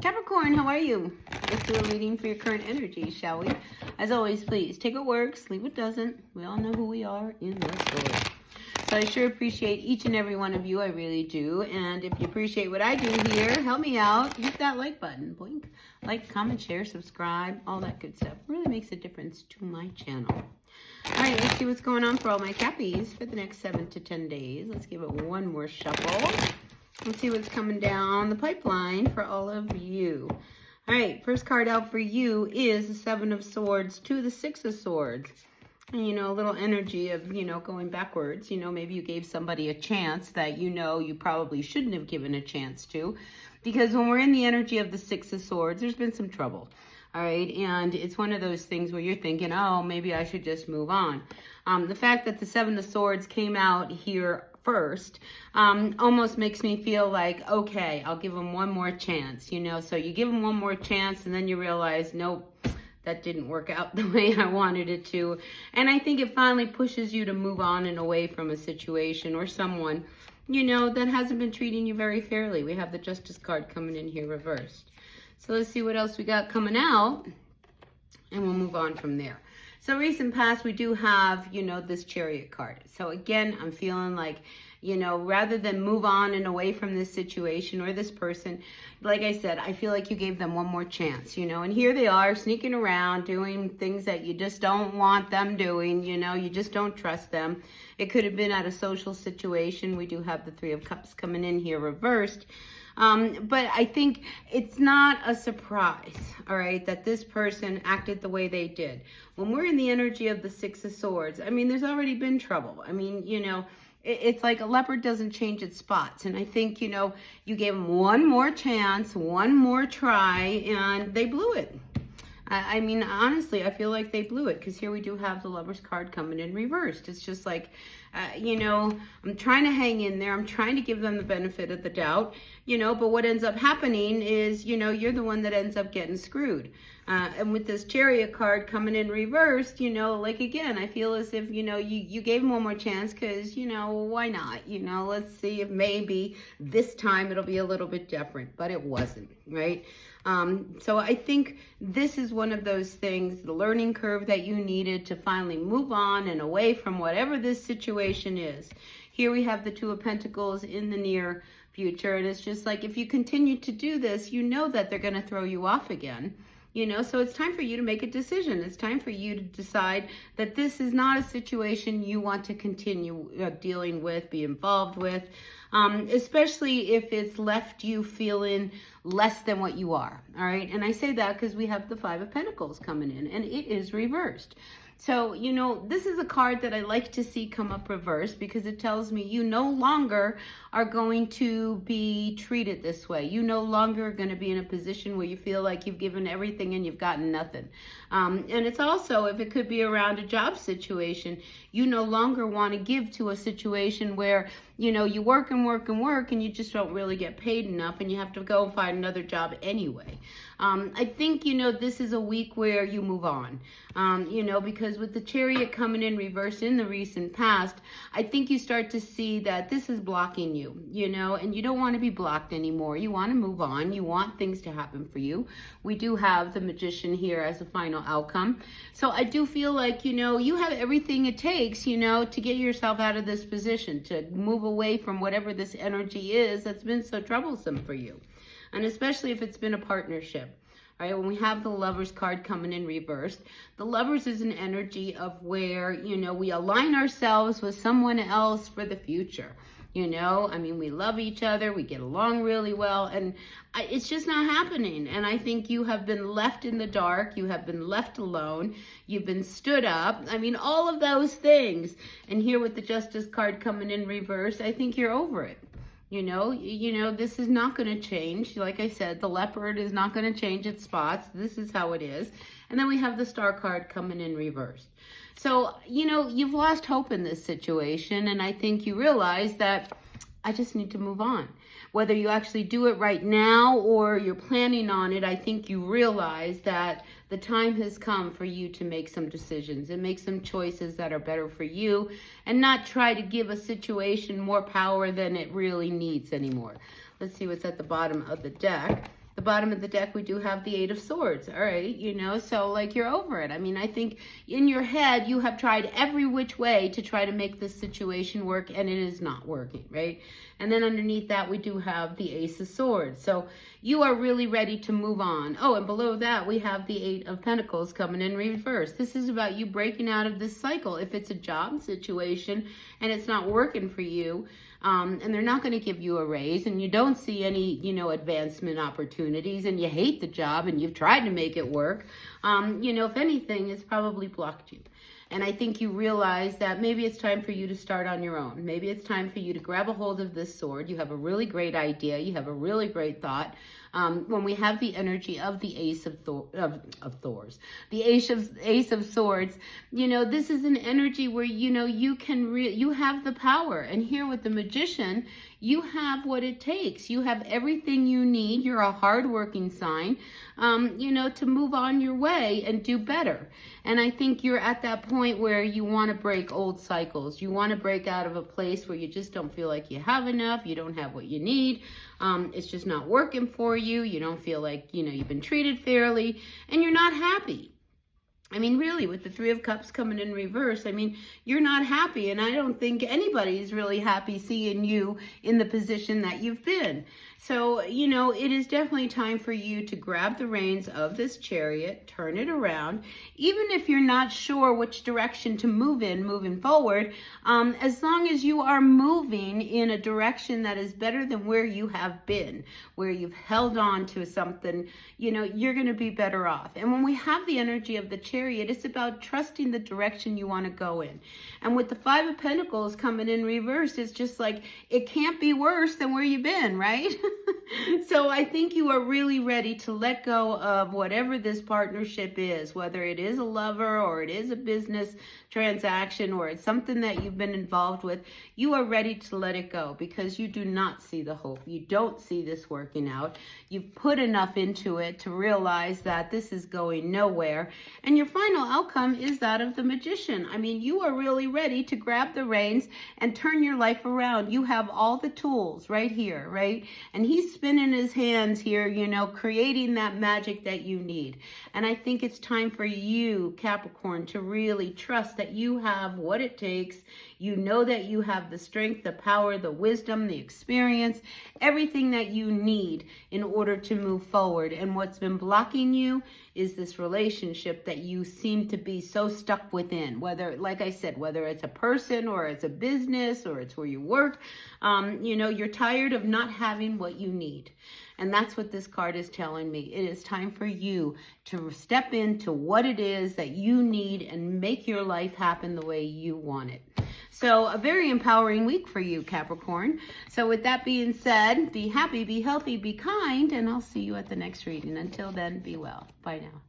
Capricorn, how are you? Let's do a reading for your current energy, shall we? As always, please take what works, leave what doesn't. We all know who we are in the story. So I sure appreciate each and every one of you. I really do. And if you appreciate what I do here, help me out. Hit that like button. Boink. Like, comment, share, subscribe, all that good stuff. It really makes a difference to my channel. All right, let's see what's going on for all my Cappies for the next 7 to 10 days. Let's give it one more shuffle. Let's see what's coming down the pipeline for all of you. All right, first card out for you is the 7 of Swords to the 6 of Swords. And, a little energy of, going backwards. Maybe you gave somebody a chance that you probably shouldn't have given a chance to. Because when we're in the energy of the 6 of Swords, there's been some trouble. All right, and it's one of those things where you're thinking, oh, maybe I should just move on. The fact that the 7 of Swords came out here first almost makes me feel like, okay, I'll give him one more chance, So you give him one more chance and then you realize, nope, that didn't work out the way I wanted it to. And I think it finally pushes you to move on and away from a situation or someone, that hasn't been treating you very fairly. We have the Justice card coming in here reversed. So let's see what else we got coming out and we'll move on from there. So recent past, we do have, this Chariot card. So again, I'm feeling like, rather than move on and away from this situation or this person, like I said, I feel like you gave them one more chance, and here they are sneaking around doing things that you just don't want them doing, you just don't trust them. It could have been at a social situation. We do have the 3 of Cups coming in here reversed. But I think it's not a surprise, all right, that this person acted the way they did. When we're in the energy of the 6 of Swords, there's already been trouble. It's like a leopard doesn't change its spots. And I think, you gave them one more chance, one more try, and they blew it. Honestly, I feel like they blew it because here we do have the Lover's card coming in reversed. It's just like, I'm trying to hang in there. I'm trying to give them the benefit of the doubt, but what ends up happening is, you're the one that ends up getting screwed. And with this Chariot card coming in reversed, like again, I feel as if, you gave them one more chance because, why not? Let's see if maybe this time it'll be a little bit different, but it wasn't, right? So I think this is one of those things, the learning curve that you needed to finally move on and away from whatever this situation is. Here we have the 2 of Pentacles in the near future. And it's just like, if you continue to do this, that they're going to throw you off again. So it's time for you to make a decision. It's time for you to decide that this is not a situation you want to continue dealing with, be involved with, especially if it's left you feeling less than what you are, all right? And I say that because we have the 5 of Pentacles coming in, and it is reversed. So, this is a card that I like to see come up reversed because it tells me you no longer are going to be treated this way. You no longer are going to be in a position where you feel like you've given everything and you've gotten nothing. And it's also, if it could be around a job situation, you no longer want to give to a situation where, you work and work and work and you just don't really get paid enough and you have to go and find another job anyway. I think, this is a week where you move on, because with the Chariot coming in reverse in the recent past, I think you start to see that this is blocking you, and you don't want to be blocked anymore. You want to move on. You want things to happen for you. We do have the Magician here as a final outcome. So I do feel like, you have everything it takes, to get yourself out of this position, to move away from whatever this energy is that's been so troublesome for you. And especially if it's been a partnership. All right, when we have the Lover's card coming in reversed, the Lovers is an energy of where, we align ourselves with someone else for the future. We love each other, we get along really well, and it's just not happening. And I think you have been left in the dark, you have been left alone, you've been stood up. All of those things. And here with the Justice card coming in reverse, I think you're over it. This is not going to change. Like I said, the leopard is not going to change its spots. This is how it is. And then we have the Star card coming in reversed. So, you've lost hope in this situation. And I think you realize that I just need to move on. Whether you actually do it right now or you're planning on it, I think you realize that the time has come for you to make some decisions and make some choices that are better for you and not try to give a situation more power than it really needs anymore. Let's see what's at the bottom of the deck. The bottom of the deck, we do have the Eight of Swords, all right? You know, so like you're over it. I mean, I think in your head, you have tried every which way to try to make this situation work, and it is not working, right? And then underneath that, we do have the Ace of Swords. So you are really ready to move on. Oh, and below that, we have the Eight of Pentacles coming in reverse. This is about you breaking out of this cycle. If it's a job situation and it's not working for you, and they're not going to give you a raise, and you don't see any, you know, advancement opportunities, and you hate the job, and you've tried to make it work, you know, if anything, it's probably blocked you. And I think you realize that maybe it's time for you to start on your own. Maybe it's time for you to grab a hold of this sword. You have a really great idea. You have a really great thought. When we have the energy of the Ace of Thors, the Ace of Swords, you know, this is an energy where, you know, you have the power. And here with the Magician, you have what it takes. You have everything you need. You're a hardworking sign, you know, to move on your way and do better. And I think you're at that point where you want to break old cycles. You want to break out of a place where you just don't feel like you have enough. You don't have what you need. It's just not working for you. You don't feel like, you know, you've been treated fairly, and you're not happy. I mean, really, with the Three of Cups coming in reverse, I mean, you're not happy, and I don't think anybody's really happy seeing you in the position that you've been. So, you know, it is definitely time for you to grab the reins of this chariot, turn it around. Even if you're not sure which direction to move in, moving forward, as long as you are moving in a direction that is better than where you have been, where you've held on to something, you know, you're going to be better off. And when we have the energy of the chariot, it's about trusting the direction you want to go in. And with the Five of Pentacles coming in reverse, it's just like, it can't be worse than where you've been, right? So I think you are really ready to let go of whatever this partnership is, whether it is a lover or it is a business transaction or it's something that you've been involved with. You are ready to let it go because you do not see the hope. You don't see this working out. You've put enough into it to realize that this is going nowhere. And your final outcome is that of the Magician. I mean, you are really ready to grab the reins and turn your life around. You have all the tools right here, right? And he's spinning his hands here, you know, creating that magic that you need. And I think it's time for you, Capricorn, to really trust that you have what it takes. You know that you have the strength, the power, the wisdom, the experience, everything that you need in order to move forward. And what's been blocking you is this relationship that you seem to be so stuck within. Whether, like I said, whether it's a person or it's a business or it's where you work, you know, you're tired of not having what you need. And that's what this card is telling me. It is time for you to step into what it is that you need and make your life happen the way you want it. So a very empowering week for you, Capricorn. So with that being said, be happy, be healthy, be kind, and I'll see you at the next reading. Until then, be well. Bye now.